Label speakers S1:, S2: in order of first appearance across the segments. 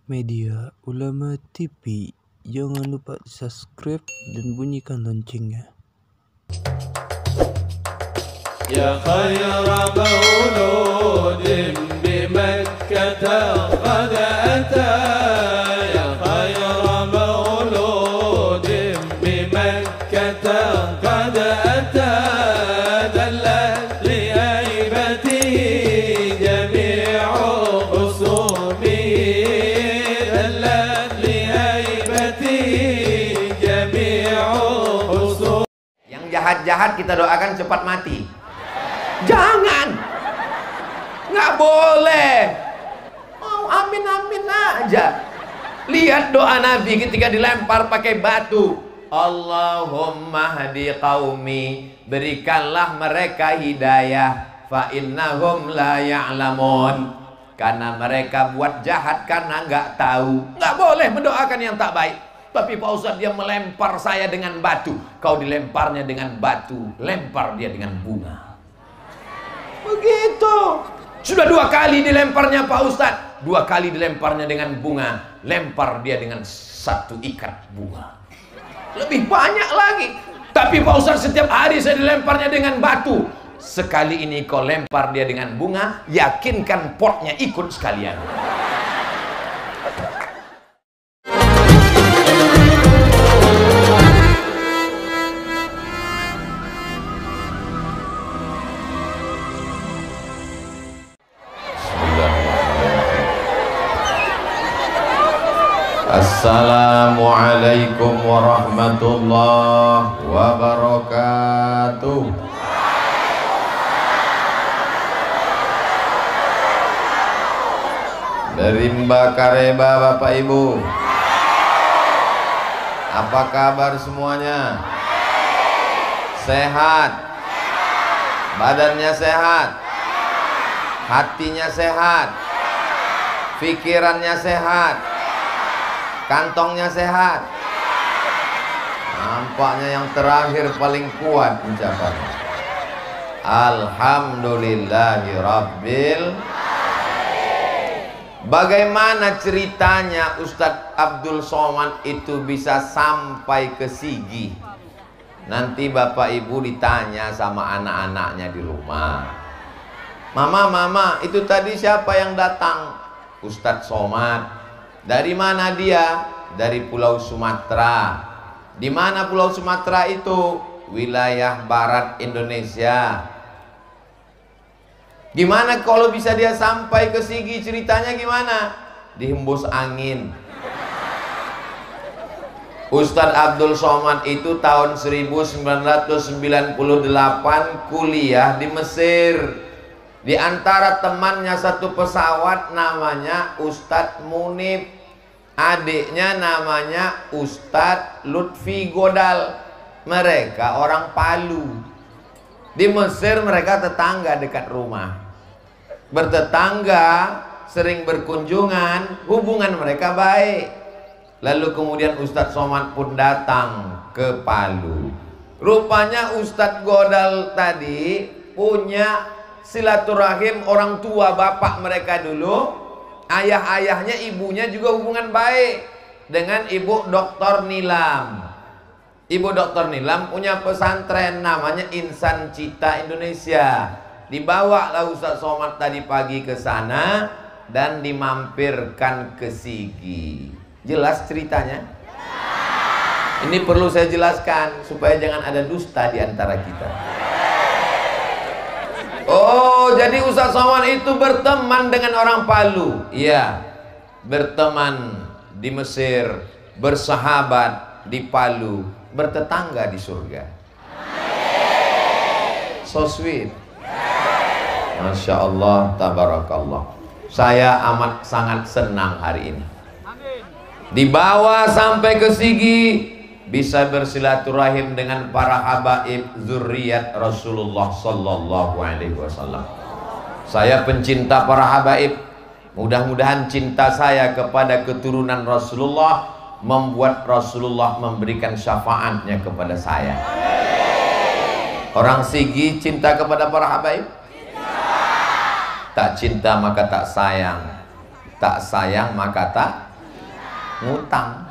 S1: Media Ulama TV. Jangan lupa subscribe dan bunyikan loncengnya.
S2: Ya khayra mauludin bi Makkah qad ata, ya khayra mauludin bi Makkah qad ata, dallat li aibatihi jami'u khusumihi, dallat li aibatihi jami'u khusumihi.
S3: Yang jahat-jahat kita doakan cepat mati. Jangan, nggak boleh. Oh, amin amin aja. Lihat doa Nabi ketika dilempar pakai batu. Allahumma hadi qaumi, berikanlah mereka hidayah, fa innahum la ya'lamun, karena mereka buat jahat karena nggak tahu. Nggak boleh mendoakan yang tak baik. Tapi Pak Ustadz, dia melempar saya dengan batu. Kau dilemparnya dengan batu, lempar dia dengan bunga. Begitu. Sudah 2 kali dilemparnya Pak Ustadz, 2 kali dilemparnya dengan bunga, lempar dia dengan 1 ikat bunga. Lebih banyak lagi. Tapi Pak Ustadz, setiap hari saya dilemparnya dengan batu. Sekali ini kau lempar dia dengan bunga, yakinkan potnya ikut sekalian. Assalamualaikum warahmatullahi wabarakatuh. Dari Mbak Kareba, Bapak Ibu, apa kabar semuanya? Sehat? Badannya sehat? Hatinya sehat? Pikirannya sehat? Kantongnya sehat? Nampaknya yang terakhir paling kuat ucapannya. Alhamdulillahi Rabbil. Bagaimana ceritanya Ustadz Abdul Somad itu bisa sampai ke Sigi? Nanti Bapak Ibu ditanya sama anak-anaknya di rumah. Mama, itu tadi siapa yang datang? Ustadz Somad. Dari mana dia? Dari Pulau Sumatera. Di mana Pulau Sumatera itu? Wilayah barat Indonesia. Gimana kalau bisa dia sampai ke Sigi? Ceritanya gimana? Dihembus angin. Ustadz Abdul Somad itu tahun 1998 kuliah di Mesir. Di antara temannya satu pesawat namanya Ustadz Munib. Adiknya namanya Ustadz Lutfi Godal. Mereka orang Palu. Di Mesir mereka tetangga dekat rumah. Bertetangga, sering berkunjungan, hubungan mereka baik. Lalu kemudian Ustadz Somad pun datang ke Palu. Rupanya Ustadz Godal tadi punya silaturahim orang tua bapak mereka dulu. Ayah-ayahnya, ibunya juga hubungan baik dengan Ibu Dr. Nilam. Ibu Dr. Nilam punya pesantren namanya Insan Cita Indonesia. Dibawalah Ustadz Somad tadi pagi ke sana dan dimampirkan ke Sigi. Jelas ceritanya? Ini perlu saya jelaskan supaya jangan ada dusta di antara kita. Oh, jadi Ustadz Somad itu berteman dengan orang Palu. Iya, berteman di Mesir, bersahabat di Palu, bertetangga di surga. So sweet. Masya Allah, tabarakallah. Saya amat sangat senang hari ini. Dibawa sampai ke Sigi, bisa bersilaturahim dengan para habaib zuriat Rasulullah sallallahu alaihi wasallam. Saya pencinta para habaib. Mudah-mudahan cinta saya kepada keturunan Rasulullah membuat Rasulullah memberikan syafaatnya kepada saya. Orang Sigi cinta kepada para habaib? Tak cinta maka tak sayang, tak sayang maka tak ngutang.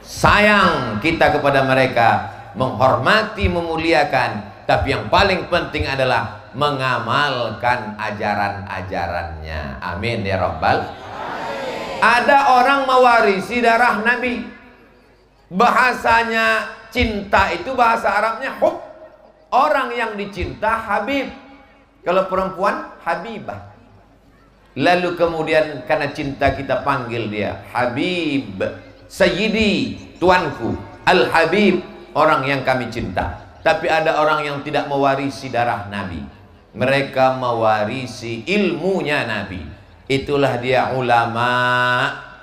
S3: Sayang kita kepada mereka, menghormati, memuliakan, tapi yang paling penting adalah mengamalkan ajaran-ajarannya. Amin ya Rabbal. Ada orang mewarisi darah Nabi. Bahasanya cinta itu bahasa Arabnya hub. Orang yang dicinta Habib. Kalau perempuan Habibah. Lalu kemudian karena cinta kita panggil dia Habib, Sayyidi, tuanku, Al-Habib, orang yang kami cinta. Tapi ada orang yang tidak mewarisi darah Nabi. Mereka mewarisi ilmunya Nabi. Itulah dia ulama,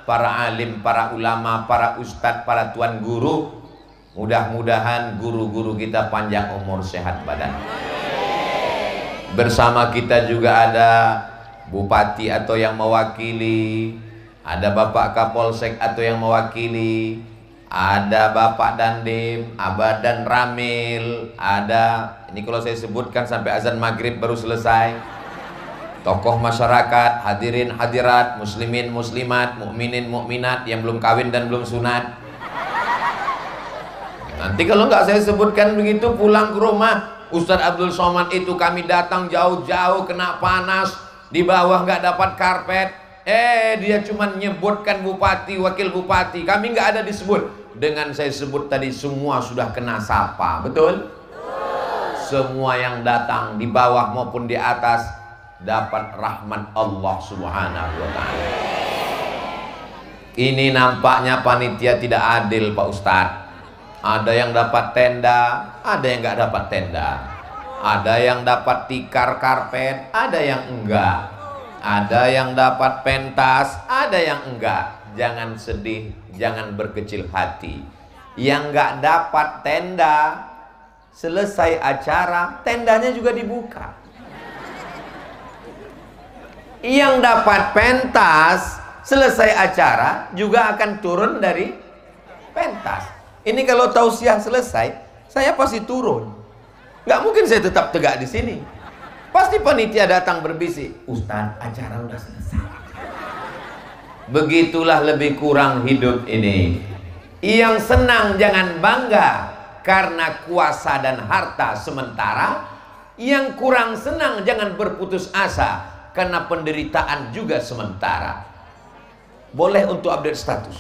S3: para alim, para ulama, para ustadz, para tuan guru. Mudah-mudahan guru-guru kita panjang umur, sehat badan. Bersama kita juga ada bupati atau yang mewakili, ada bapak kapolsek atau yang mewakili, ada bapak dandim, abah dan ramil, ada, ini kalau saya sebutkan sampai azan maghrib baru selesai. Tokoh masyarakat, hadirin hadirat, muslimin muslimat, mukminin mukminat yang belum kawin dan belum sunat. Nanti kalau nggak saya sebutkan begitu, pulang ke rumah, Ustadz Abdul Somad itu kami datang jauh-jauh kena panas, di bawah nggak dapat karpet. Dia cuma menyebutkan bupati, wakil bupati, kami nggak ada disebut. Dengan saya sebut tadi semua sudah kena sapa, betul? Semua yang datang di bawah maupun di atas dapat rahmat Allah Subhanahu wa ta'ala. Ini nampaknya panitia tidak adil Pak Ustadz. Ada yang dapat tenda, ada yang nggak dapat tenda. Ada yang dapat tikar karpet, ada yang enggak. Ada yang dapat pentas, ada yang enggak. Jangan sedih, jangan berkecil hati. Yang nggak dapat tenda, selesai acara, tendanya juga dibuka. Yang dapat pentas, selesai acara, juga akan turun dari pentas. Ini kalau tausiah selesai, saya pasti turun. Nggak mungkin saya tetap tegak di sini. Pasti panitia datang berbisik, Ustaz, acara udah selesai. Begitulah lebih kurang hidup ini. Yang senang jangan bangga karena kuasa dan harta sementara. Yang kurang senang jangan berputus asa karena penderitaan juga sementara. Boleh untuk update status.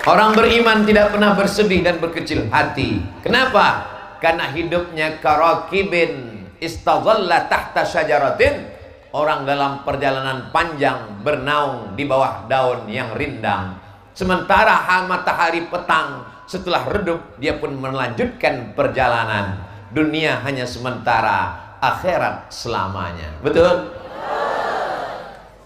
S3: Orang beriman tidak pernah bersedih dan berkecil hati. Kenapa? Karena hidupnya karakibin istadhalla tahta syajaratin. Orang dalam perjalanan panjang bernaung di bawah daun yang rindang. Sementara matahari petang setelah redup, dia pun melanjutkan perjalanan. Dunia hanya sementara, akhirat selamanya. Betul?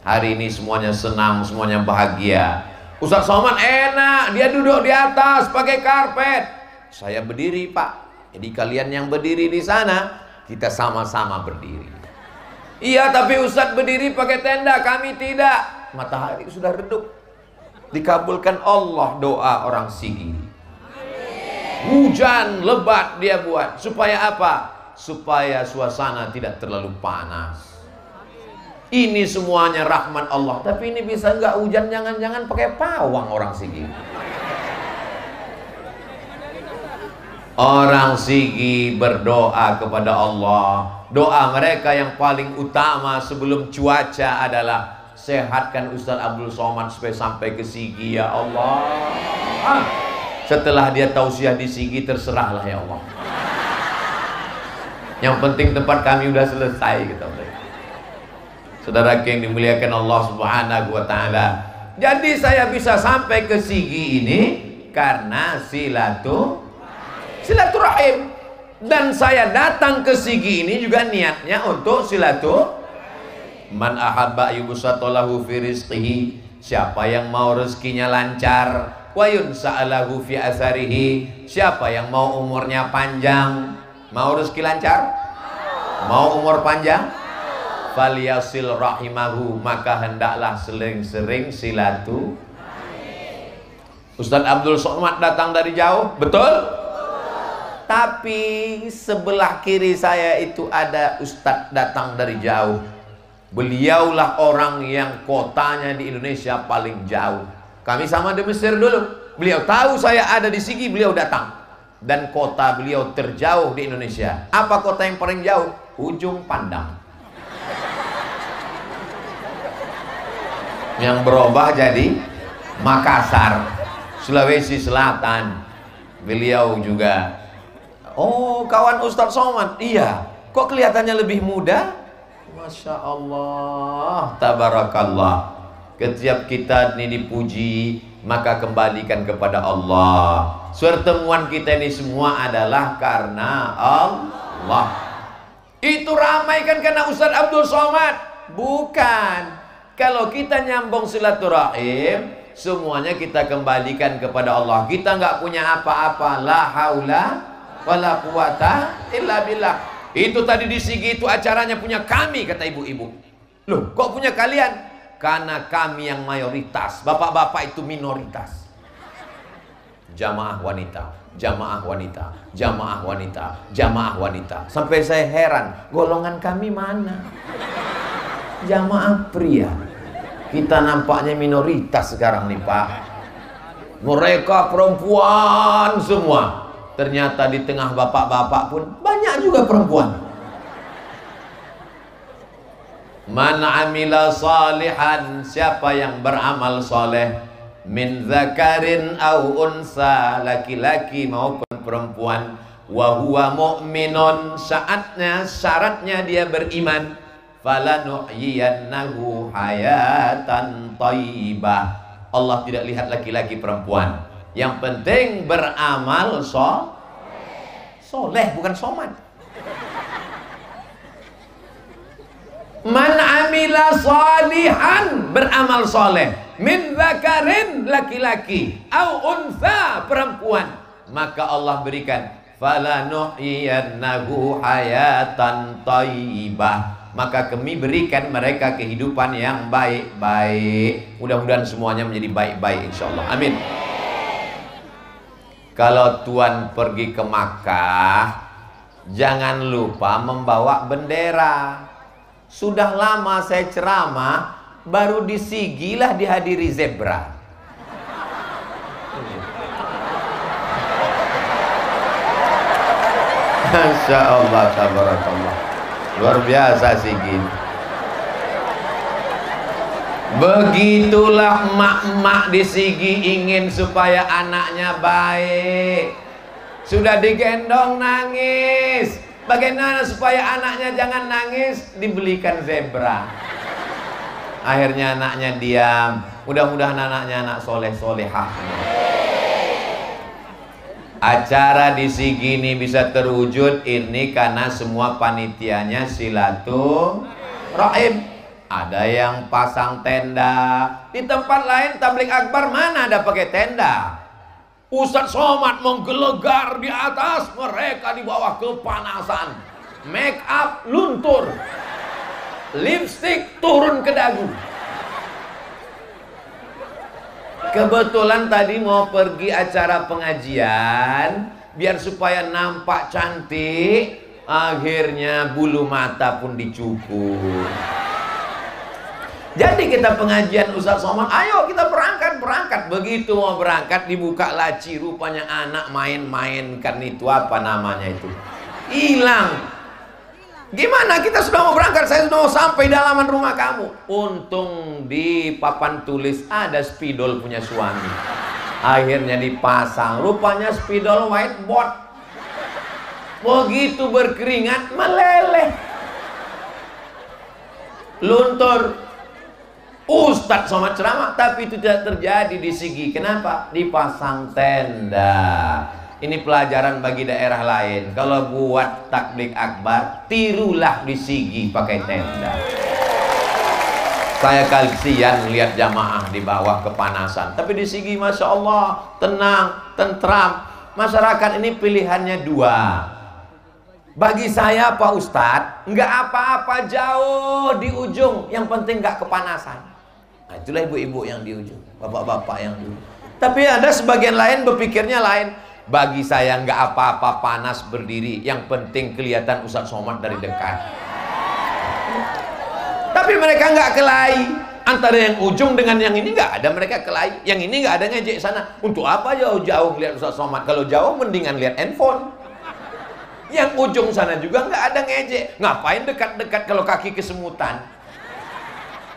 S3: Hari ini semuanya senang, semuanya bahagia. Ustadz Somad enak, dia duduk di atas pakai karpet. Saya berdiri Pak. Jadi kalian yang berdiri di sana, kita sama-sama berdiri. Iya, tapi Ustadz berdiri pakai tenda, kami tidak. Matahari sudah redup. Dikabulkan Allah doa orang Sigi. Hujan lebat dia buat. Supaya apa? Supaya suasana tidak terlalu panas. Ini semuanya rahmat Allah. Tapi ini bisa nggak hujan, jangan-jangan pakai pawang orang Sigi. Orang Sigi berdoa kepada Allah. Doa mereka yang paling utama sebelum cuaca adalah sehatkan Ustadz Abdul Somad supaya sampai ke Sigi ya Allah. Setelah dia tausiah di Sigi, terserahlah ya Allah. Yang penting tempat kami udah selesai gitu. Saudara yang dimuliakan Allah Subhanahu wa ta'ala. Jadi saya bisa sampai ke Sigi ini karena silaturahim. Dan saya datang ke Sigi ini juga niatnya untuk silaturahim. Man ahabba yubsatalahu fi rizqihi. Siapa yang mau rezekinya lancar, wa yunsa'alahu fi asarihi. Siapa yang mau umurnya panjang, mau rezeki lancar, mau umur panjang, falyasil rahimahu, maka hendaklah sering-sering silatu. Ustadz Abdul Somad datang dari jauh, betul? Tapi sebelah kiri saya itu ada Ustadz datang dari jauh. Beliaulah orang yang kotanya di Indonesia paling jauh. Kami sama di Mesir dulu. Beliau tahu saya ada di Sigi, beliau datang. Dan kota beliau terjauh di Indonesia. Apa kota yang paling jauh? Ujung Pandang. Yang berubah jadi Makassar, Sulawesi Selatan. Beliau juga. Oh, kawan Ustadz Somad. Iya. Kok kelihatannya lebih muda? Masya Allah, tabarakallah. Setiap kita ini dipuji, maka kembalikan kepada Allah. Pertemuan kita ini semua adalah karena Allah. Itu ramai kan karena Ustadz Abdul Somad? Bukan. Kalau kita nyambung silaturahim, semuanya kita kembalikan kepada Allah. Kita nggak punya apa-apa. La haula wala quwata illa billah. Itu tadi di Sigi itu acaranya punya kami, kata ibu-ibu. Loh, kok punya kalian? Karena kami yang mayoritas, bapak-bapak itu minoritas. Jamaah wanita, jamaah wanita, jamaah wanita, jamaah wanita. Sampai saya heran, golongan kami mana? Jamaah pria. Kita nampaknya minoritas sekarang nih Pak. Mereka perempuan semua. Ternyata di tengah bapak-bapak pun banyak juga perempuan. Man amila salihan, siapa yang beramal soleh, min zakarin au unsa, laki-laki maupun perempuan, wa huwa mu'minun, syaratnya dia beriman, falanuhyiyannahu hayatan thayyibah. Allah tidak lihat laki-laki perempuan, yang penting beramal soleh, bukan somad. Man amila salihan, beramal soleh, min zakarin, laki-laki, au unsa, perempuan, maka Allah berikan falanuhyiyannahu hayatan thayyibah, maka kami berikan mereka kehidupan yang baik-baik. Mudah-mudahan semuanya menjadi baik-baik insyaallah. Amin. Kalau tuan pergi ke Makkah, jangan lupa membawa bendera. Sudah lama saya ceramah, baru di Sigi lah dihadiri zebra. Masya Allah, tabarakallah. Luar biasa Sigi. Begitulah emak-emak di Sigi ingin supaya anaknya baik. Sudah digendong nangis. Bagaimana supaya anaknya jangan nangis? Dibelikan zebra. Akhirnya anaknya diam. Mudah-mudahan anaknya anak soleh-solehah. Acara di Sigi ini bisa terwujud ini karena semua panitianya silaturahim. Ada yang pasang tenda. Di tempat lain tabligh akbar mana ada pakai tenda? Ustadz Somad menggelegar di atas, mereka di bawah kepanasan. Make up luntur, lipstick turun ke dagu. Kebetulan tadi mau pergi acara pengajian, biar supaya nampak cantik, akhirnya bulu mata pun dicukur. Jadi kita pengajian Ustadz Somad, ayo kita berangkat. Begitu mau berangkat dibuka laci, rupanya anak main-mainkan itu apa namanya itu, hilang. Gimana kita sudah mau berangkat, saya sudah mau sampai di halaman rumah kamu. Untung di papan tulis ada spidol punya suami. Akhirnya dipasang, rupanya spidol whiteboard. Begitu berkeringat meleleh, luntur. Ustadz Somad ceramah, tapi itu tidak terjadi di Sigi. Kenapa? Dipasang tenda. Ini pelajaran bagi daerah lain. Kalau buat tabligh akbar, tirulah di Sigi pakai tenda. Saya kasihan lihat jamaah di bawah kepanasan. Tapi di Sigi Masya Allah, tenang, tentram. Masyarakat ini pilihannya dua. Bagi saya Pak Ustadz, nggak apa-apa jauh di ujung, yang penting nggak kepanasan. Nah, itulah ibu-ibu yang di ujung, bapak-bapak yang di ujung. Tapi ada sebagian lain berpikirnya lain. Bagi saya nggak apa-apa panas berdiri, yang penting kelihatan Ustadz Somad dari dekat. Tapi Tapi mereka nggak kelahi. Antara yang ujung dengan yang ini nggak ada mereka kelahi. Yang ini nggak ada ngejek sana. Untuk apa jauh-jauh lihat Ustaz Somad? Kalau jauh mendingan lihat handphone. Yang ujung sana juga nggak ada ngejek. Ngapain dekat-dekat kalau kaki kesemutan?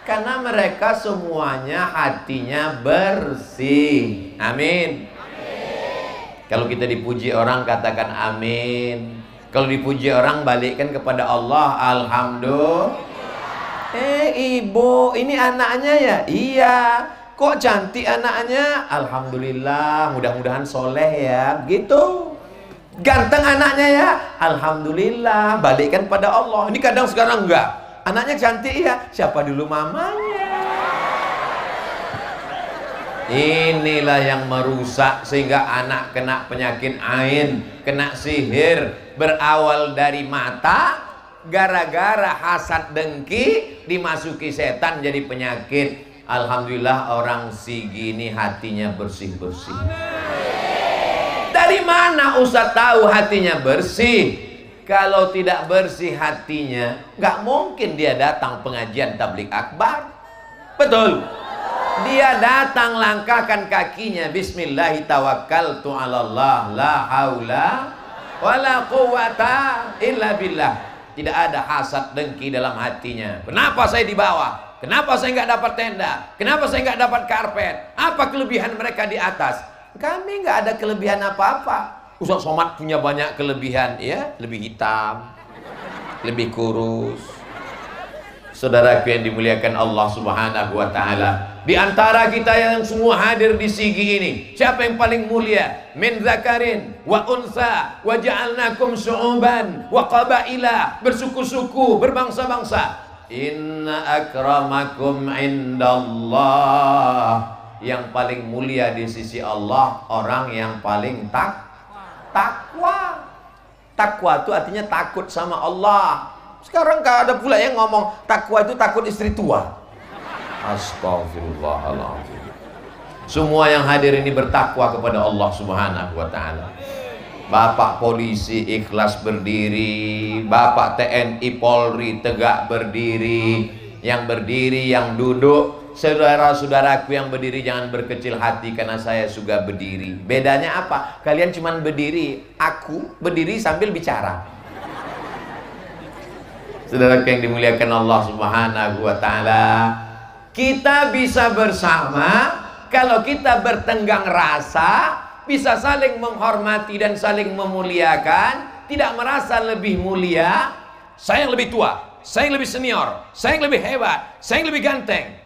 S3: Karena mereka semuanya hatinya bersih. Amin. Kalau kita dipuji orang katakan amin. Kalau dipuji orang balikkan kepada Allah alhamdulillah. Ibu, ini anaknya ya? Iya. Kok cantik anaknya? Alhamdulillah, mudah-mudahan soleh ya. Gitu. Ganteng anaknya ya? Alhamdulillah, balikkan pada Allah. Ini kadang sekarang enggak. Anaknya cantik ya? Siapa dulu mamanya? Inilah yang merusak sehingga anak kena penyakit ain, kena sihir, berawal dari mata. Gara-gara hasad dengki dimasuki setan jadi penyakit. Alhamdulillah orang Sigi ini hatinya bersih-bersih. Dari mana Ustaz tahu hatinya bersih? Kalau tidak bersih hatinya, nggak mungkin dia datang pengajian tabligh akbar. Betul. Dia datang langkahkan kakinya, Bismillahi tawakkaltu 'alallah la haula wala quwata illa billah. Tidak ada hasad dengki dalam hatinya. Kenapa saya di bawah? Kenapa saya nggak dapat tenda? Kenapa saya nggak dapat karpet? Apa kelebihan mereka di atas? Kami nggak ada kelebihan apa-apa. Ustaz Somad punya banyak kelebihan, ya, lebih hitam, lebih kurus. Saudaraku yang dimuliakan Allah Subhanahu wa taala, di antara kita yang semua hadir di Sigi ini, siapa yang paling mulia? Min zakarin wa unsa wa ja'alnakum syu'uban wa qabaila, bersuku-suku, berbangsa-bangsa. Inna akramakum indallah, yang paling mulia di sisi Allah orang yang paling takwa. Takwa itu artinya takut sama Allah. Sekarang gak ada pula yang ngomong takwa itu takut istri tua. Astagfirullahaladzim. Semua yang hadir ini bertakwa kepada Allah Subhanahu wa ta'ala. Bapak polisi ikhlas berdiri, Bapak TNI Polri tegak berdiri, yang berdiri, yang duduk. Saudara-saudaraku yang berdiri jangan berkecil hati karena saya juga berdiri. Bedanya apa? Kalian cuman berdiri, aku berdiri sambil bicara. Saudara yang dimuliakan Allah Subhanahu wa ta'ala, kita bisa bersama kalau kita bertenggang rasa, bisa saling menghormati dan saling memuliakan, tidak merasa lebih mulia. Saya yang lebih tua, saya yang lebih senior, saya yang lebih hebat, saya yang lebih ganteng.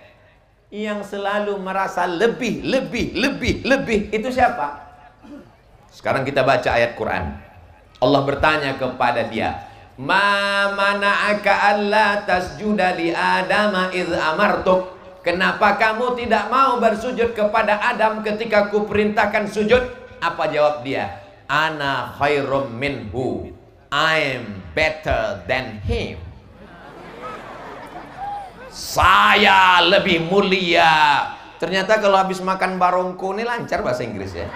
S3: Yang selalu merasa lebih itu siapa? Sekarang kita baca ayat Quran. Allah bertanya kepada dia, Ma mana'aka alla tasjuda li Adama idh amartuk. Kenapa kamu tidak mau bersujud kepada Adam ketika kuperintahkan sujud? Apa jawab dia? Ana khairum minhu, I'm better than him. Saya lebih mulia. Ternyata kalau habis makan barongko ini lancar bahasa Inggris ya.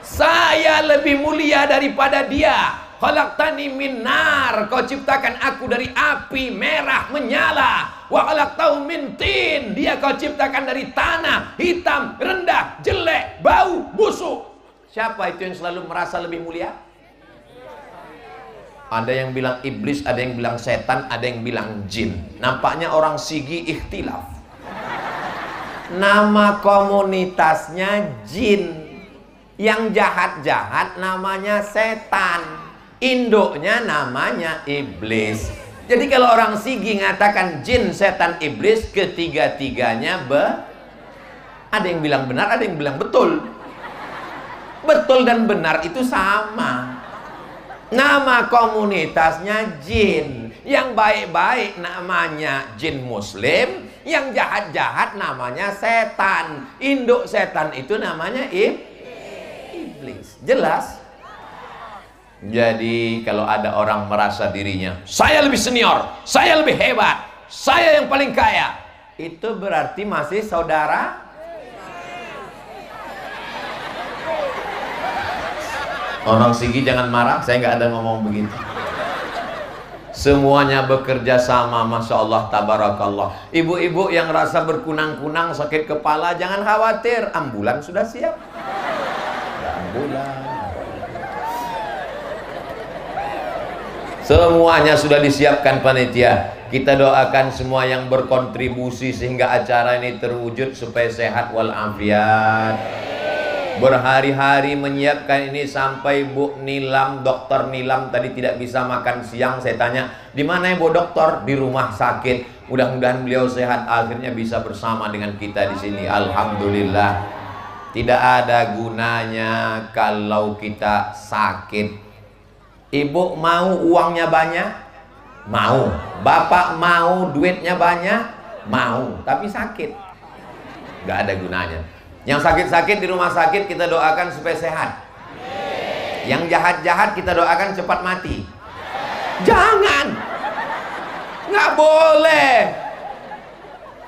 S3: Saya lebih mulia daripada dia. Khalaqtani min nar, kau ciptakan aku dari api merah menyala. Wa khalaqtahu min tin, dia kau ciptakan dari tanah hitam, rendah, jelek, bau, busuk. Siapa itu yang selalu merasa lebih mulia? Ada yang bilang iblis, ada yang bilang setan, ada yang bilang jin. Nampaknya orang Sigi ikhtilaf. Nama komunitasnya jin. Yang jahat-jahat namanya setan. Induknya namanya iblis. Jadi kalau orang Sigi ngatakan jin, setan, iblis, ketiga-tiganya ada yang bilang benar, ada yang bilang betul. Betul dan benar itu sama. Nama komunitasnya jin. Yang baik-baik namanya jin muslim, yang jahat-jahat namanya setan. Induk setan itu namanya iblis. Jelas? Jadi kalau ada orang merasa dirinya, saya lebih senior, saya lebih hebat, saya yang paling kaya, itu berarti masih saudara. Orang Sigi jangan marah, saya nggak ada ngomong begitu. Semuanya bekerja sama, Masya Allah, tabarakallah. Ibu-ibu yang rasa berkunang-kunang, sakit kepala, jangan khawatir, ambulan sudah siap. Ambulan. Semuanya sudah disiapkan panitia. Kita doakan semua yang berkontribusi sehingga acara ini terwujud supaya sehat walafiat. Berhari-hari menyiapkan ini sampai Bu Nilam, Dokter Nilam tadi tidak bisa makan siang. Saya tanya, di mana ya Bu Dokter? Di rumah sakit. Mudah-mudahan beliau sehat, akhirnya bisa bersama dengan kita di sini. Alhamdulillah. Tidak ada gunanya kalau kita sakit. Ibu mau uangnya banyak? Mau. Bapak mau duitnya banyak? Mau. Tapi sakit. Gak ada gunanya. Yang sakit-sakit di rumah sakit kita doakan supaya sehat. Yang jahat-jahat kita doakan cepat mati. Jangan. Nggak boleh.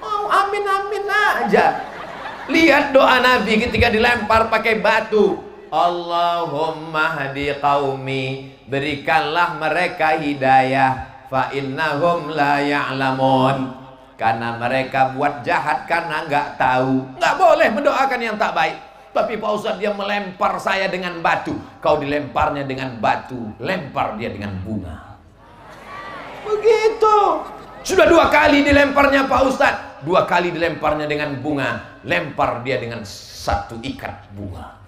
S3: Oh, amin-amin aja. Lihat doa Nabi ketika dilempar pakai batu. Allahumma hadi qaumi, berikanlah mereka hidayah, fa innahum la ya'lamun. Karena mereka buat jahat karena nggak tahu. Nggak boleh mendoakan yang tak baik. Tapi Pak Ustadz, dia melempar saya dengan batu. Kau dilemparnya dengan batu, lempar dia dengan bunga. Begitu. Sudah 2 kali dilemparnya Pak Ustadz. 2 kali dilemparnya dengan bunga, lempar dia dengan 1 ikat bunga.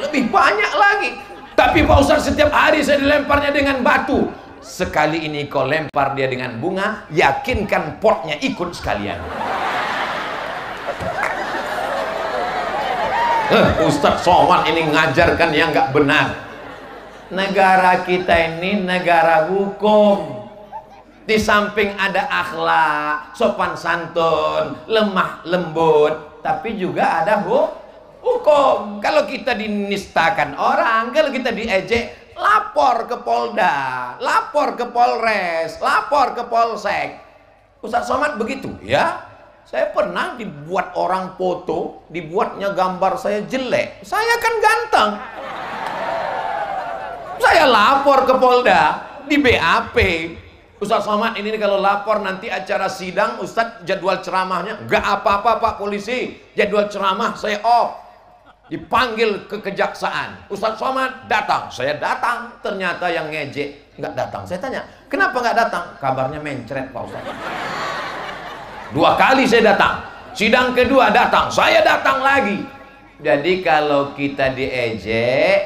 S3: Lebih banyak lagi. Tapi Pak Ustadz, setiap hari saya dilemparnya dengan batu. Sekali ini kau lempar dia dengan bunga, yakinkan potnya ikut sekalian. Ustadz Somad ini ngajarkan yang nggak benar. Negara kita ini negara hukum. Di samping ada akhlak, sopan santun, lemah lembut, tapi juga ada hukum. Kalau kita dinistakan orang, kalau kita diejek, lapor ke Polda, lapor ke Polres, lapor ke Polsek. Ustadz Somad begitu ya. Saya pernah dibuat orang foto, dibuatnya gambar saya jelek. Saya kan ganteng. Saya lapor ke Polda, di BAP. Ustadz Somad ini kalau lapor nanti acara sidang, Ustadz jadwal ceramahnya nggak apa-apa Pak Polisi, jadwal ceramah saya off. Dipanggil ke kejaksaan, Ustadz Somad datang, saya datang, ternyata yang ngejek nggak datang. Saya tanya, kenapa nggak datang? Kabarnya mencret Pak Ustadz. 2 kali saya datang, sidang kedua datang, saya datang lagi. Jadi kalau kita diejek,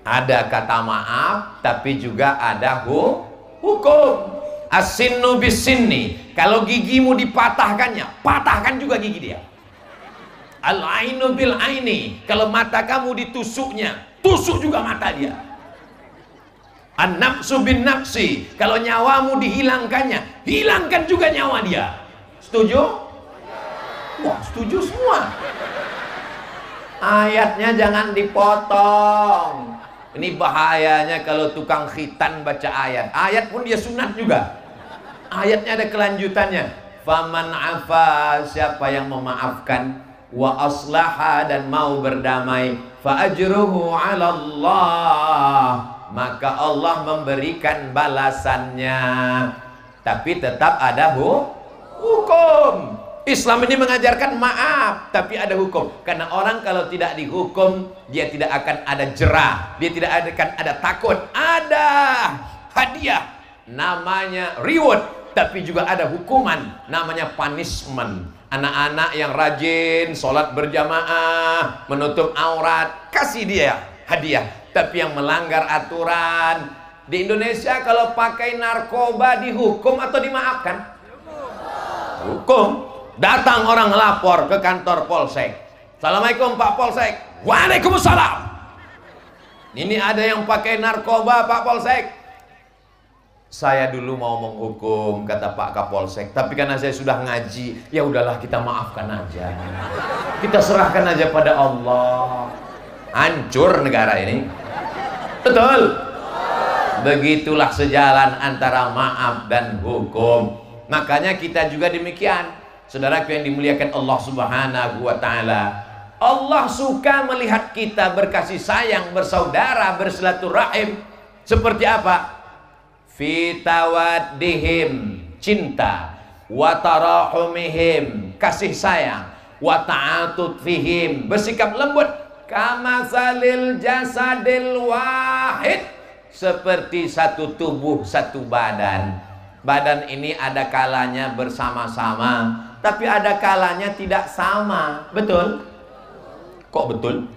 S3: ada kata maaf, tapi juga ada hukum. As-sinnu bis-sinni, kalau gigimu dipatahkannya, patahkan juga gigi dia. Al-ainu bil aini, kalau mata kamu ditusuknya, tusuk juga mata dia. An-nafsu bin nafsi, kalau nyawamu dihilangkannya, hilangkan juga nyawa dia. Setuju? Wah, setuju semua. Ayatnya jangan dipotong. Ini bahayanya kalau tukang khitan baca ayat. Ayat pun dia sunat juga. Ayatnya ada kelanjutannya. Faman afa, siapa yang memaafkan, wa aslaha, dan mau berdamai, fa ajruhu 'ala Allah, maka Allah memberikan balasannya. Tapi tetap ada hukum. Islam ini mengajarkan maaf, tapi ada hukum. Karena orang kalau tidak dihukum, dia tidak akan ada jerah, dia tidak akan ada takut. Ada hadiah namanya reward, tapi juga ada hukuman namanya punishment. Anak-anak yang rajin sholat berjamaah, menutup aurat, kasih dia hadiah. Tapi yang melanggar aturan, di Indonesia kalau pakai narkoba dihukum atau dimaafkan? Hukum. Datang orang lapor ke kantor Polsek. Assalamualaikum Pak Polsek. Waalaikumsalam. Ini ada yang pakai narkoba Pak Polsek. Saya dulu mau menghukum, kata Pak Kapolsek, tapi karena saya sudah ngaji, ya udahlah kita maafkan aja. Kita serahkan aja pada Allah. Hancur negara ini. Betul. Begitulah sejalan antara maaf dan hukum. Makanya kita juga demikian. Saudaraku yang dimuliakan Allah Subhanahu wa ta'ala, Allah suka melihat kita berkasih sayang, bersaudara, bersilaturahim. Seperti apa? fi tawaddihim, cinta, wa tarahumihim, kasih sayang, wa ta'atufihim, bersikap lembut, kamasalil jasadil wahid, seperti satu tubuh, satu badan. Badan ini ada kalanya bersama-sama, tapi ada kalanya tidak sama. Betul? Kok betul?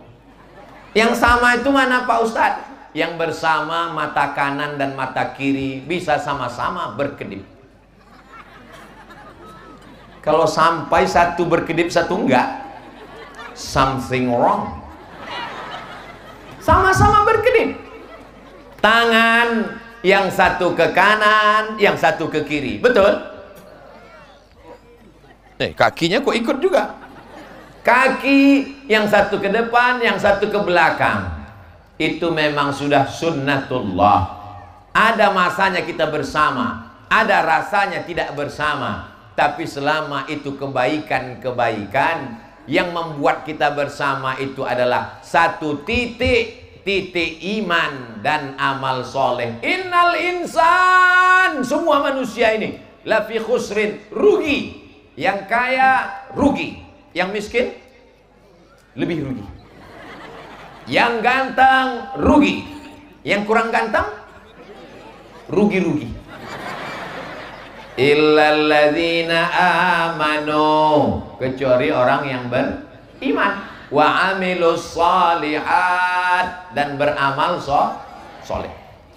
S3: Yang sama itu mana Pak Ustadz? Yang bersama mata kanan dan mata kiri bisa sama-sama berkedip. Kalau sampai satu berkedip, satu enggak, something wrong. Sama-sama berkedip. Tangan yang satu ke kanan, yang satu ke kiri. Betul? Kakinya kok ikut juga. Kaki yang satu ke depan, yang satu ke belakang. Itu memang sudah sunnatullah. Ada masanya kita bersama, ada rasanya tidak bersama. Tapi selama itu kebaikan-kebaikan, yang membuat kita bersama itu adalah satu titik iman dan amal soleh. Innal insan, semua manusia ini lafi khusrin, rugi. Yang kaya rugi, yang miskin lebih rugi. Yang ganteng rugi, yang kurang ganteng rugi-rugi. Illalladzina amanu, kecuali orang yang beriman, wa amilus shalihat, dan beramal soleh.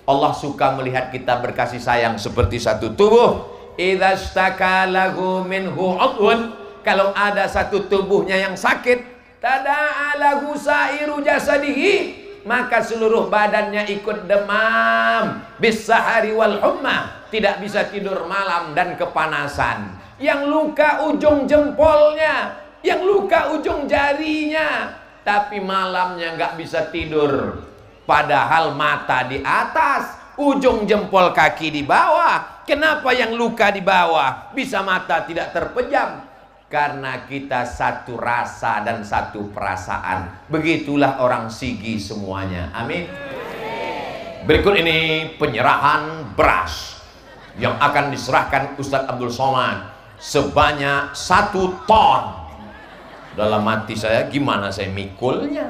S3: Allah suka melihat kita berkasih sayang seperti satu tubuh. Idza staka lahu minhu udhun, kalau ada satu tubuhnya yang sakit, tada'a lahu sairu jasadihi, maka seluruh badannya ikut demam. Bis-sahari wal humma, tidak bisa tidur malam dan kepanasan. Yang luka ujung jempolnya, yang luka ujung jarinya, tapi malamnya nggak bisa tidur. Padahal mata di atas, ujung jempol kaki di bawah. Kenapa yang luka di bawah bisa mata tidak terpejam? Karena kita satu rasa dan satu perasaan. Begitulah orang Sigi semuanya. Amin. Berikut ini penyerahan beras yang akan diserahkan Ustadz Abdul Somad sebanyak 1 ton. Dalam hati saya, gimana saya mikulnya?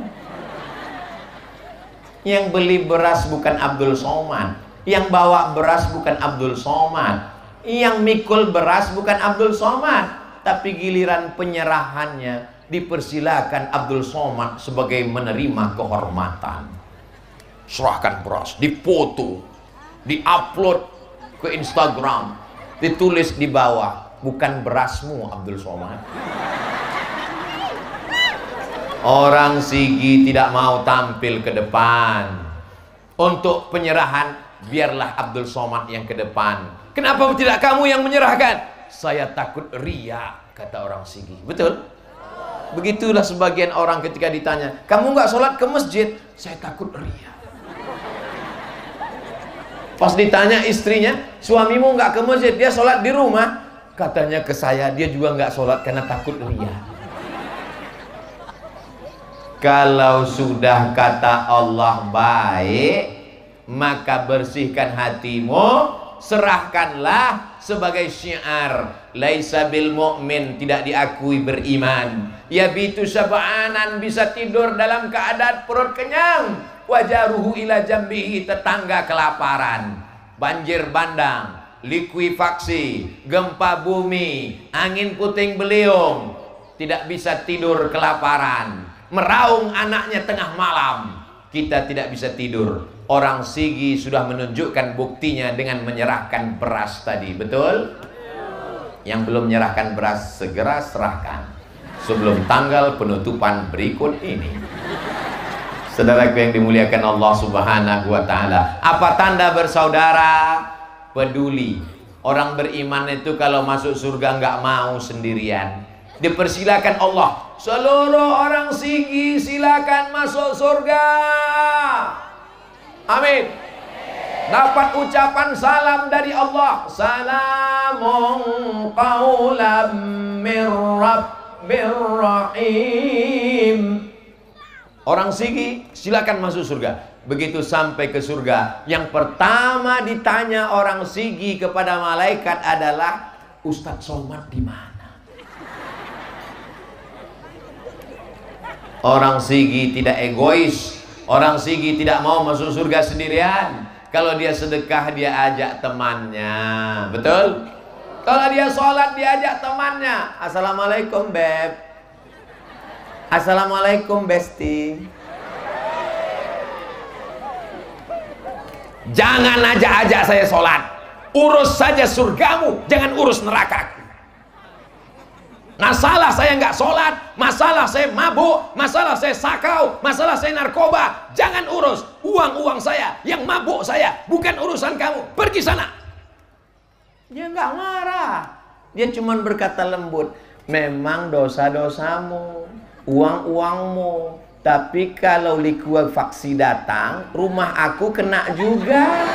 S3: Yang beli beras bukan Abdul Somad, yang bawa beras bukan Abdul Somad, yang mikul beras bukan Abdul Somad. Tapi giliran penyerahannya dipersilakan Abdul Somad sebagai menerima kehormatan. Serahkan beras, dipoto, diupload ke Instagram, ditulis di bawah, bukan berasmu Abdul Somad. Orang Sigi tidak mau tampil ke depan. Untuk penyerahan, biarlah Abdul Somad yang ke depan. Kenapa tidak kamu yang menyerahkan? Saya takut ria, kata orang Sigi. Betul? Begitulah sebagian orang ketika ditanya, kamu nggak sholat ke masjid? Saya takut ria. Pas ditanya istrinya, suamimu nggak ke masjid, dia sholat di rumah. Katanya ke saya, dia juga nggak sholat karena takut ria. Kalau sudah kata Allah baik, maka bersihkan hatimu, serahkanlah sebagai syiar. Laisa bil mu'min, tidak diakui beriman. Yabitu sab'anan, bisa tidur dalam keadaan perut kenyang. Wajaruhu ila jambihi, tetangga kelaparan. Banjir bandang, likuifaksi, gempa bumi, angin puting beliung, tidak bisa tidur kelaparan. Meraung anaknya tengah malam, kita tidak bisa tidur. Orang Sigi sudah menunjukkan buktinya dengan menyerahkan beras tadi. Betul? Yang belum menyerahkan beras, segera serahkan sebelum tanggal penutupan berikut ini. Saudaraku yang dimuliakan Allah Subhanahu wa ta'ala, apa tanda bersaudara? Peduli. Orang beriman itu kalau masuk surga nggak mau sendirian. Dipersilakan Allah, seluruh orang Sigi silakan masuk surga. Amin. Dapat ucapan salam dari Allah. Salamun qaulam mir rabbir rahim. Orang Sigi silakan masuk surga. Begitu sampai ke surga, yang pertama ditanya orang Sigi kepada malaikat adalah, Ustadz Somad di mana? Orang Sigi tidak egois. Orang Sigi tidak mau masuk surga sendirian. Kalau dia sedekah, dia ajak temannya. Betul? Kalau dia sholat, dia ajak temannya. Assalamualaikum Beb. Assalamualaikum Besti. Jangan ajak-ajak saya sholat. Urus saja surgamu, jangan urus nerakaku. Masalah saya nggak sholat, masalah saya mabuk, masalah saya sakau, masalah saya narkoba, jangan urus. Uang-uang saya, yang mabuk saya, bukan urusan kamu. Pergi sana. Dia nggak marah. Dia cuma berkata lembut, memang dosa-dosamu, uang-uangmu, tapi kalau likuifaksi datang, rumah aku kena juga.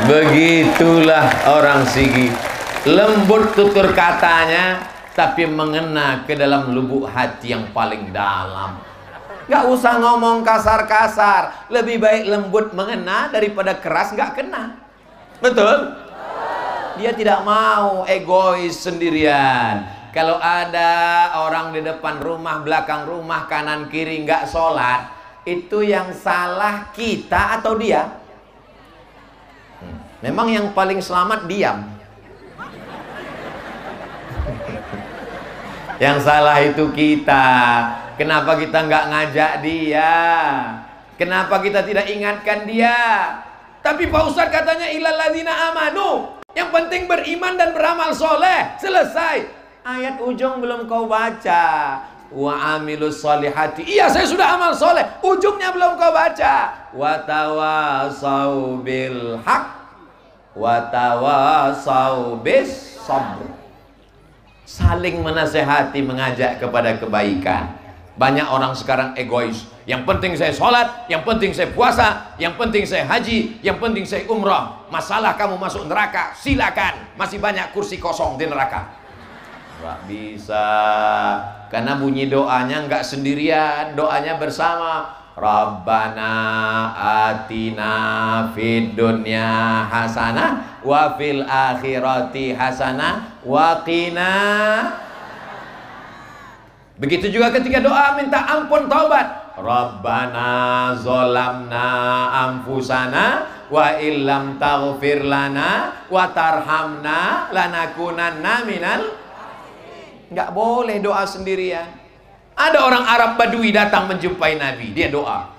S3: Begitulah orang Sigi. Lembut tutur katanya, tapi mengena ke dalam lubuk hati yang paling dalam. Gak usah ngomong kasar-kasar. Lebih baik lembut mengena daripada keras gak kena. Betul? Dia tidak mau egois sendirian. Kalau ada orang di depan rumah, belakang rumah, kanan kiri nggak sholat, itu yang salah kita atau dia? Memang yang paling selamat diam. Yang salah itu kita. Kenapa kita nggak ngajak dia? Kenapa kita tidak ingatkan dia? Tapi Pak Ustadz katanya ilal ladzina amanu. Yang penting beriman dan beramal soleh. Selesai. Ayat ujung belum kau baca. Wa amilus solihati. Iya, saya sudah amal soleh. Ujungnya belum kau baca. Wa tawasau bil haq. Wa tawasau bis sabr. Saling menasehati, mengajak kepada kebaikan. Banyak orang sekarang egois. Yang penting saya sholat, yang penting saya puasa, yang penting saya haji, yang penting saya umrah. Masalah kamu masuk neraka, silakan. Masih banyak kursi kosong di neraka. Gak bisa. Karena bunyi doanya nggak sendirian, doanya bersama. Rabbana atina fid dunya hasanah wa fil akhirati hasanah wa qina. Begitu juga ketika doa minta ampun taubat. Rabbana zolamna anfusana wa illam taghfir lana wa tarhamna lanakunanna minal. Nggak boleh doa sendirian. Ada orang Arab Badui datang menjumpai Nabi. Dia doa,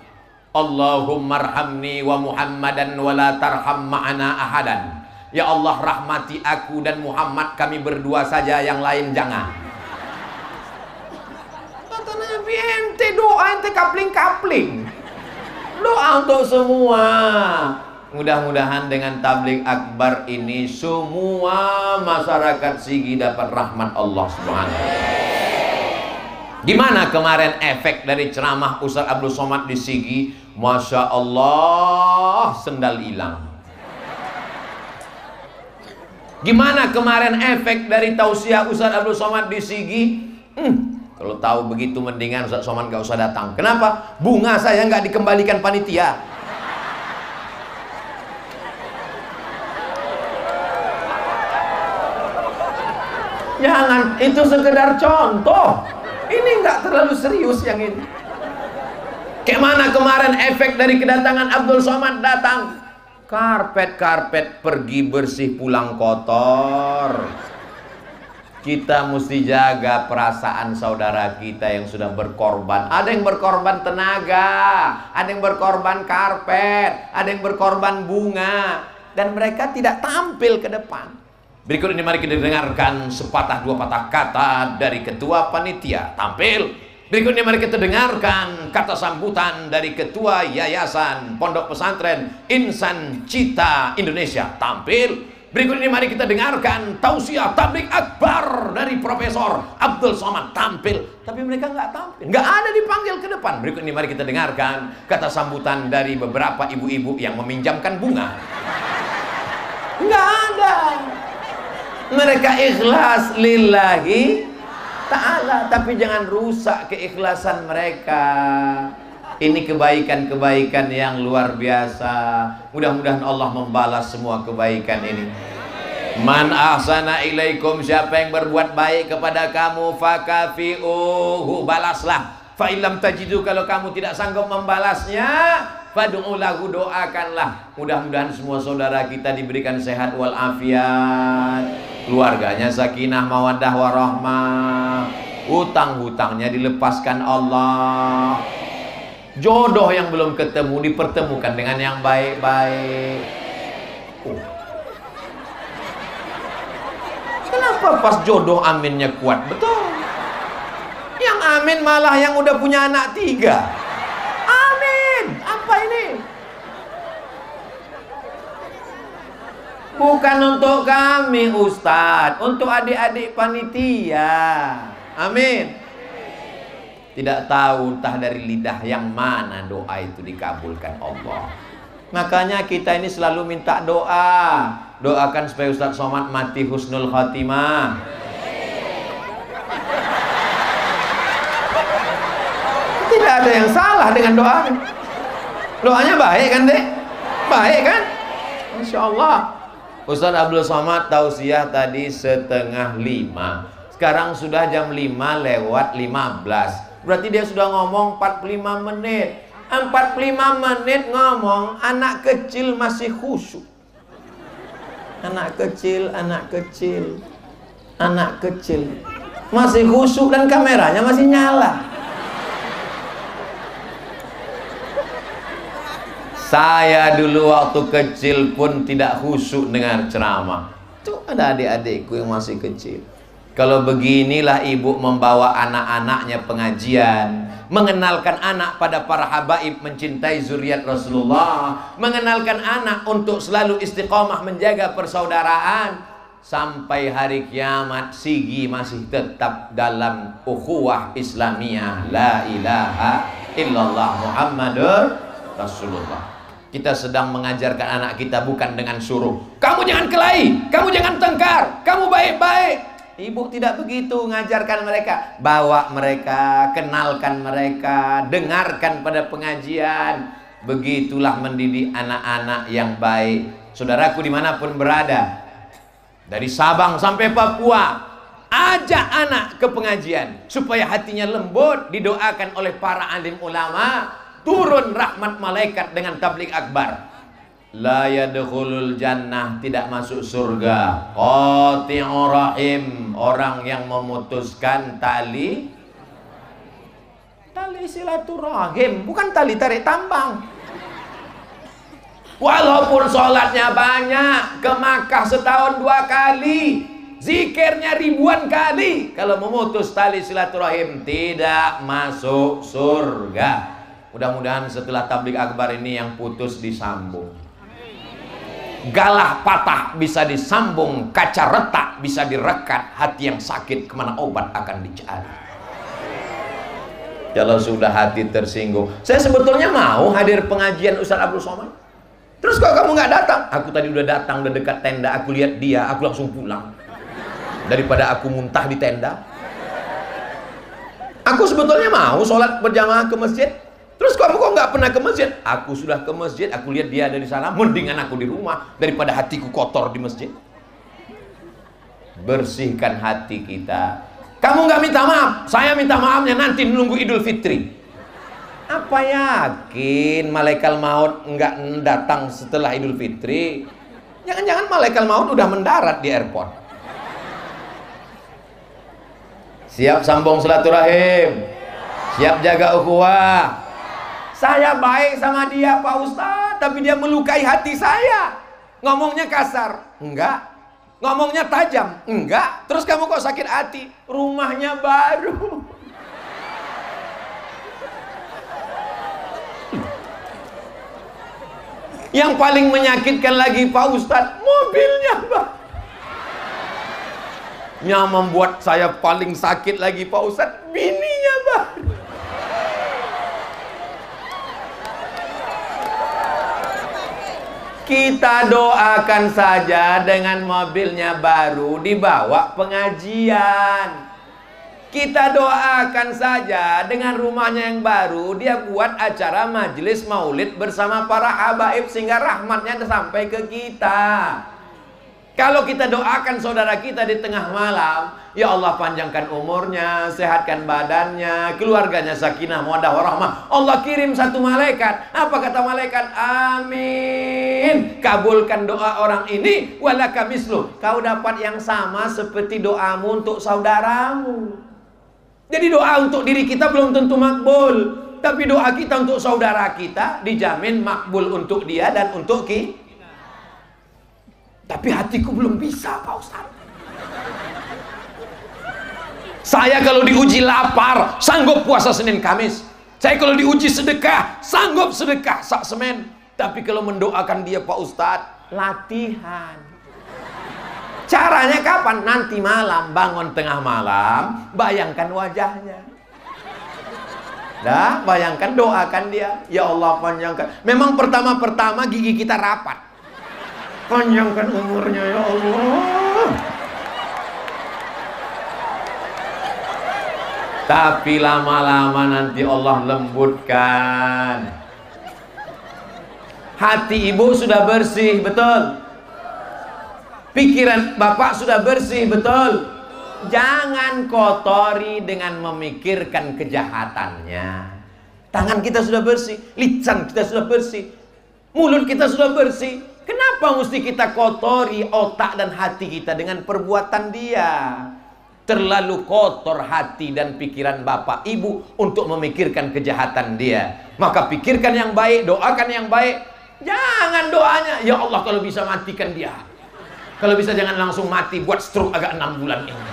S3: Allahumma arhamni wa Muhammadan wa la tarham ma'ana ahadan. Ya Allah, rahmati aku dan Muhammad, kami berdua saja, yang lain jangan. Kata Nabi, ente doa, ente kapling-kapling. Doa untuk semua. Mudah-mudahan dengan tabligh akbar ini semua masyarakat Sigi dapat rahmat Allah Subhanahu wa ta'ala. Gimana kemarin efek dari ceramah Ustadz Abdul Somad di Sigi? Masya Allah, sendal hilang. Gimana kemarin efek dari tausiah Ustadz Abdul Somad di Sigi? Kalau tahu begitu mendingan Ustadz Somad gak usah datang. Kenapa? Bunga saya nggak dikembalikan panitia. Jangan, itu sekedar contoh. Ini nggak terlalu serius yang ini. Kayak mana kemarin efek dari kedatangan Abdul Somad datang? Karpet-karpet pergi bersih, pulang kotor. Kita mesti jaga perasaan saudara kita yang sudah berkorban. Ada yang berkorban tenaga, ada yang berkorban karpet, ada yang berkorban bunga, dan mereka tidak tampil ke depan. Berikut ini mari kita dengarkan sepatah dua patah kata dari ketua panitia. Tampil. Berikut ini mari kita dengarkan kata sambutan dari ketua Yayasan Pondok Pesantren Insan Cita Indonesia. Tampil. Berikut ini mari kita dengarkan tausiah tabligh akbar dari Profesor Abdul Somad. Tampil. Tapi mereka nggak tampil, nggak ada dipanggil ke depan. Berikut ini mari kita dengarkan kata sambutan dari beberapa ibu-ibu yang meminjamkan bunga. Nggak ada. Mereka ikhlas lillahi ta'ala, tapi jangan rusak keikhlasan mereka. Ini kebaikan-kebaikan yang luar biasa. Mudah-mudahan Allah membalas semua kebaikan ini. Man ahsana ilaikum, siapa yang berbuat baik kepada kamu, fakafi'uhu, balaslah. Fa illam tajidu, kalau kamu tidak sanggup membalasnya, fad'u lahu, doakanlah. Mudah-mudahan semua saudara kita diberikan sehat walafiat, keluarganya sakinah mawaddah warahmah, hutang-hutangnya dilepaskan Allah, jodoh yang belum ketemu dipertemukan dengan yang baik-baik. Kenapa pas jodoh aminnya kuat? Betul. Yang amin malah yang udah punya anak 3. Amin. Apa ini? Bukan untuk kami Ustadz, untuk adik-adik panitia. Amin. Tidak tahu entah dari lidah yang mana doa itu dikabulkan Allah. Makanya kita ini selalu minta doa. Doakan supaya Ustadz Somad mati husnul khatimah. Tidak ada yang salah dengan doa. Doanya baik kan, Dek? Baik kan? Masya Allah. Ustadz Abdul Somad tausiah tadi 4:30. Sekarang sudah jam 5:15. Berarti dia sudah ngomong 45 menit. 45 menit ngomong, anak kecil masih khusyuk. Anak kecil masih khusyuk dan kameranya masih nyala. Saya dulu waktu kecil pun tidak khusyuk dengar ceramah. Tuh ada adik-adikku yang masih kecil. Kalau beginilah ibu membawa anak-anaknya pengajian, mengenalkan anak pada para habaib, mencintai zuriat Rasulullah, mengenalkan anak untuk selalu istiqomah menjaga persaudaraan, sampai hari kiamat sigi masih tetap dalam ukhuwah Islamiyah, la ilaha illallah Muhammadur Rasulullah. Kita sedang mengajarkan anak kita bukan dengan suruh, kamu jangan kelahi, kamu jangan tengkar, kamu baik-baik. Ibu tidak begitu ngajarkan mereka. Bawa mereka, kenalkan mereka, dengarkan pada pengajian. Begitulah mendidik anak-anak yang baik. Saudaraku dimanapun berada, dari Sabang sampai Papua, ajak anak ke pengajian supaya hatinya lembut, didoakan oleh para alim ulama, turun rahmat malaikat dengan tabligh akbar. La yadkhulul jannah, tidak masuk surga, qati'ur rahim, orang yang memutuskan tali silaturahim, bukan tali tarik tambang. Walaupun sholatnya banyak, ke Makkah setahun 2 kali, zikirnya ribuan kali, kalau memutus tali silaturahim tidak masuk surga. Mudah-mudahan setelah tabligh akbar ini yang putus disambung, galah patah bisa disambung, kaca retak bisa direkat, hati yang sakit kemana obat akan dicari. Kalau sudah hati tersinggung, saya sebetulnya mau hadir pengajian Ustadz Abdul Somad, terus kok kamu nggak datang? Aku tadi udah datang, udah dekat tenda, aku lihat dia, aku langsung pulang daripada aku muntah di tenda. Aku sebetulnya mau sholat berjamaah ke masjid, terus kamu kok nggak pernah ke masjid? Aku sudah ke masjid, aku lihat dia ada di sana, mendingan aku di rumah daripada hatiku kotor di masjid. Bersihkan hati kita. Kamu nggak minta maaf, saya minta maafnya nanti menunggu Idul Fitri. Apa yakin malaikat maut nggak datang setelah Idul Fitri? Jangan-jangan malaikat maut udah mendarat di airport. Siap sambung silaturahim, siap jaga ukhuwah. Saya baik sama dia Pak Ustadz, tapi dia melukai hati saya. Ngomongnya kasar, enggak. Ngomongnya tajam, enggak. Terus kamu kok sakit hati? Rumahnya baru. Yang paling menyakitkan lagi Pak Ustadz, mobilnya baru. Yang membuat saya paling sakit lagi Pak Ustadz, bininya baru. Kita doakan saja dengan mobilnya baru dibawa pengajian. Kita doakan saja dengan rumahnya yang baru dia buat acara majelis maulid bersama para habaib sehingga rahmatnya sampai ke kita. Kalau kita doakan saudara kita di tengah malam, ya Allah panjangkan umurnya, sehatkan badannya, keluarganya sakinah, mawaddah warahmah. Allah kirim satu malaikat. Apa kata malaikat? Amin. Kabulkan doa orang ini, walaka mislu. Kau dapat yang sama seperti doamu untuk saudaramu. Jadi doa untuk diri kita belum tentu makbul, tapi doa kita untuk saudara kita dijamin makbul untuk dia dan untuk kita. Tapi hatiku belum bisa, Pak Ustaz. Saya kalau diuji lapar, sanggup puasa Senin Kamis. Saya kalau diuji sedekah, sanggup sedekah sak semen. Tapi kalau mendoakan dia, Pak Ustaz, latihan. Caranya kapan? Nanti malam, bangun tengah malam, bayangkan wajahnya. Dah, bayangkan, doakan dia. Ya Allah panjangkan. Memang pertama-pertama gigi kita rapat. Panjangkan umurnya ya Allah. Tapi lama-lama nanti Allah lembutkan. Hati ibu sudah bersih, betul? Pikiran bapak sudah bersih, betul? Jangan kotori dengan memikirkan kejahatannya. Tangan kita sudah bersih, lisan kita sudah bersih, mulut kita sudah bersih. Kenapa mesti kita kotori otak dan hati kita dengan perbuatan dia? Terlalu kotor hati dan pikiran bapak ibu untuk memikirkan kejahatan dia. Maka pikirkan yang baik, doakan yang baik. Jangan doanya, ya Allah kalau bisa matikan dia. Kalau bisa jangan langsung mati, buat stroke agak 6 bulan ini.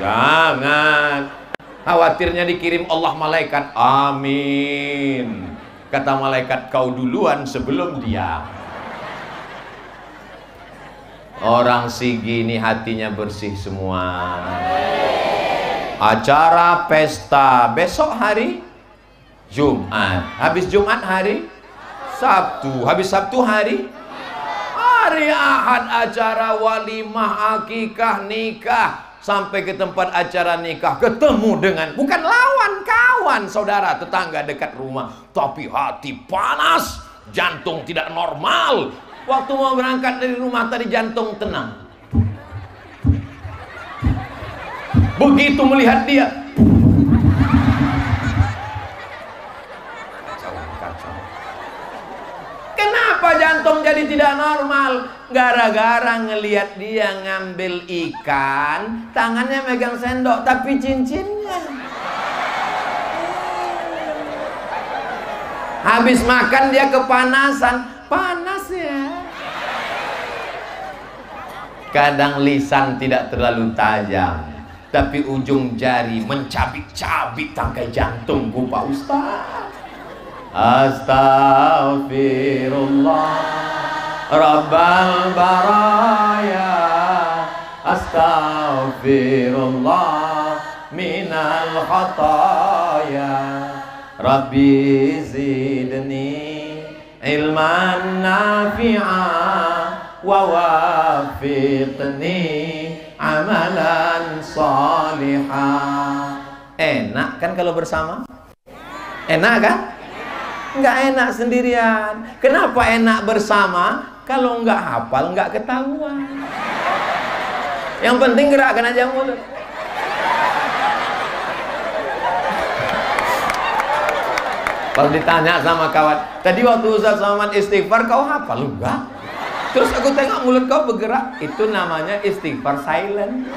S3: Jangan. Khawatirnya dikirim Allah malaikat. Amin. Kata malaikat, kau duluan sebelum dia. Orang Sigi ini hatinya bersih semua. Acara pesta besok hari Jumat. Habis Jumat hari Sabtu. Habis Sabtu hari Ahad acara walimah, akikah, nikah. Sampai ke tempat acara nikah, ketemu dengan bukan lawan, kawan, saudara, tetangga dekat rumah. Tapi hati panas, jantung tidak normal. Waktu mau berangkat dari rumah tadi jantung tenang. Begitu melihat dia, kacau. Kenapa jantung jadi tidak normal? Gara-gara ngelihat dia ngambil ikan, tangannya megang sendok tapi cincinnya. Habis makan dia kepanasan. Panas ya. Kadang lisan tidak terlalu tajam, tapi ujung jari mencabik-cabik tangkai jantungku, Pak Ustaz. Astaghfirullah Rabbal baraya, astaghfirullah minal khataya, Rabbi zidni ilman nafi'a wa wafiqni amalan salihah. Enak kan kalau bersama? Enak kan? Nggak enak sendirian. Kenapa enak bersama? Kalau nggak hafal nggak ketahuan. Yang penting gerakkan aja mulut. Kalau ditanya sama kawan, tadi waktu Ustaz Somad istighfar kau hafal? Enggak. Terus aku tengok mulut kau bergerak, itu namanya istighfar silent.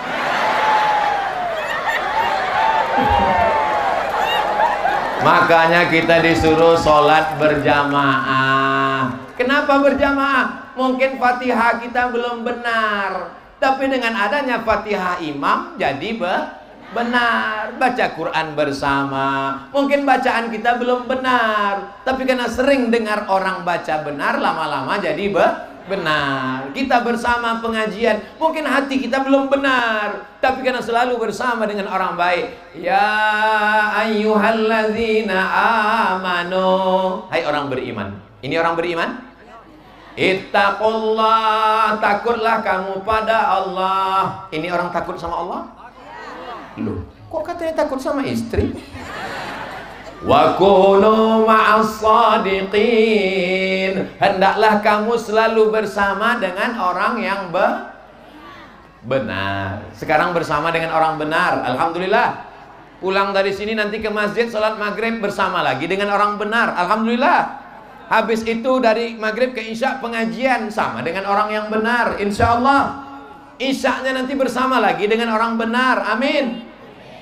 S3: Makanya kita disuruh sholat berjamaah. Kenapa berjamaah? Mungkin Fatihah kita belum benar, tapi dengan adanya Fatihah imam jadi benar. Baca Quran bersama. Mungkin bacaan kita belum benar, tapi karena sering dengar orang baca benar, lama-lama jadi benar. Kita bersama pengajian, mungkin hati kita belum benar, tapi karena selalu bersama dengan orang baik. Ya ayyuhalladzina amanu. Hai orang beriman. Ini orang beriman? Ittaqullah, takutlah kamu pada Allah. Ini orang takut sama Allah? Loh, kok katanya takut sama istri? Wa kunu ma'as shadiqin. Hendaklah kamu selalu bersama dengan orang yang benar. Sekarang bersama dengan orang benar. Alhamdulillah. Pulang dari sini nanti ke masjid salat maghrib bersama lagi dengan orang benar. Alhamdulillah. Habis itu dari maghrib ke isya pengajian sama dengan orang yang benar. Insya Allah. Isya'nya nanti bersama lagi dengan orang benar. Amin.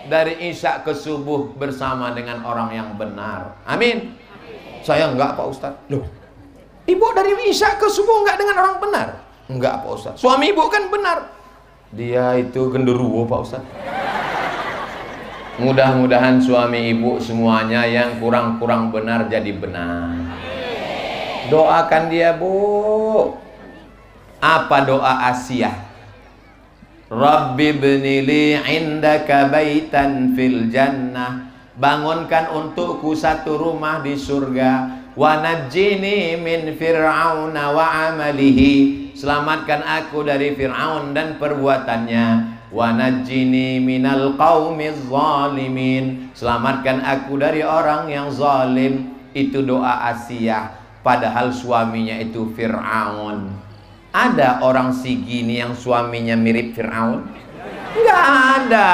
S3: Dari isya ke subuh bersama dengan orang yang benar. Amin. Saya enggak Pak Ustadz. Loh, ibu dari isya ke subuh enggak dengan orang benar? Enggak Pak Ustadz. Suami ibu kan benar. Dia itu genderuwo Pak Ustadz. Mudah-mudahan suami ibu semuanya yang kurang-kurang benar jadi benar. Doakan dia Bu. Apa doa Asiyah? Rabbi bnili indaka baitan fil jannah. Bangunkan untukku satu rumah di surga. Wa najjini min fir'auna wa amalihi. Selamatkan aku dari Fir'aun dan perbuatannya. Wa najjini minal qaumiz zalimin. Selamatkan aku dari orang yang zalim. Itu doa Asiyah. Padahal suaminya itu Fir'aun. Ada orang segini yang suaminya mirip Fir'aun? Enggak ada.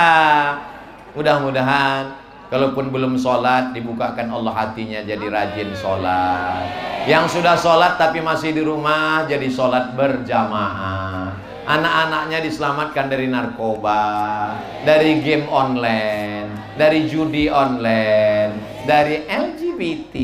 S3: Mudah-mudahan kalaupun belum sholat dibukakan Allah hatinya jadi rajin sholat. Yang sudah sholat tapi masih di rumah jadi sholat berjamaah. Anak-anaknya diselamatkan dari narkoba, dari game online, dari judi online, dari LGBT.